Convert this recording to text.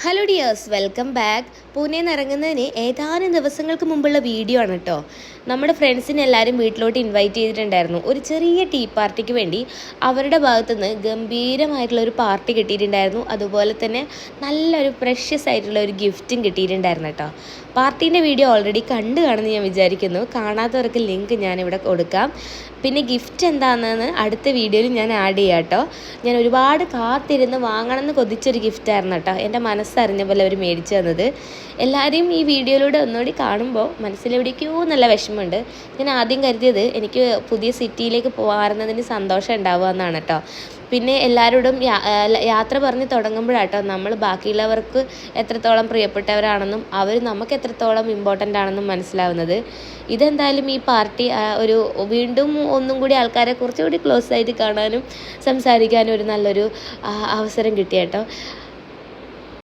Hello dears, welcome back. പൂനെയിൽ നിന്ന് ഇറങ്ങുന്നതിന് ഏതാനും ദിവസങ്ങൾക്ക് മുമ്പുള്ള വീഡിയോ ആണ് കേട്ടോ. നമ്മുടെ ഫ്രണ്ട്സിനെ എല്ലാവരും വീട്ടിലോട്ട് ഇൻവൈറ്റ് ചെയ്തിട്ടുണ്ടായിരുന്നു. ഒരു ചെറിയ ടീ പാർട്ടിക്ക് വേണ്ടി അവരുടെ ഭാഗത്തുനിന്ന് ഗംഭീരമായിട്ടുള്ള ഒരു പാർട്ടി കിട്ടിയിട്ടുണ്ടായിരുന്നു. അതുപോലെ തന്നെ നല്ലൊരു പ്രഷ്യസ് ആയിട്ടുള്ള ഒരു ഗിഫ്റ്റും കിട്ടിയിട്ടുണ്ടായിരുന്നു കേട്ടോ. പാർട്ടീൻ്റെ വീഡിയോ ഓൾറെഡി കണ്ടു കാണുമെന്ന് ഞാൻ വിചാരിക്കുന്നു. കാണാത്തവർക്ക് ലിങ്ക് ഞാനിവിടെ കൊടുക്കാം. പിന്നെ ഗിഫ്റ്റ് എന്താണെന്ന് അടുത്ത വീഡിയോയിൽ ഞാൻ ആഡ് ചെയ്യാം കേട്ടോ. ഞാൻ ഒരുപാട് കാത്തിരുന്ന് വാങ്ങണമെന്ന് കൊതിച്ചൊരു ഗിഫ്റ്റായിരുന്നു കേട്ടോ. എൻ്റെ മനസ്സറിഞ്ഞ പോലെ അവർ മേടിച്ചു തന്നത്. എല്ലാവരെയും ഈ വീഡിയോയിലൂടെ ഒന്നുകൂടി കാണുമ്പോൾ മനസ്സിലെവിടേക്കോ നല്ല വിഷമമുണ്ട്. ഞാൻ ആദ്യം കരുതിയത് എനിക്ക് പുതിയ സിറ്റിയിലേക്ക് പോകാറുന്നതിന് സന്തോഷം ഉണ്ടാവുക എന്നാണ് കേട്ടോ. പിന്നെ എല്ലാവരോടും യാത്ര പറഞ്ഞ് തുടങ്ങുമ്പോഴാട്ടോ നമ്മൾ ബാക്കിയുള്ളവർക്ക് എത്രത്തോളം പ്രിയപ്പെട്ടവരാണെന്നും അവർ നമുക്ക് എത്രത്തോളം ഇമ്പോർട്ടൻ്റ് ആണെന്നും മനസ്സിലാവുന്നത്. ഇതെന്തായാലും ഈ പാർട്ടി ഒരു വീണ്ടും ഒന്നും കൂടി ആൾക്കാരെ കുറച്ചുകൂടി ക്ലോസ് ആയിട്ട് കാണാനും സംസാരിക്കാനും ഒരു നല്ലൊരു അവസരം കിട്ടി കേട്ടോ.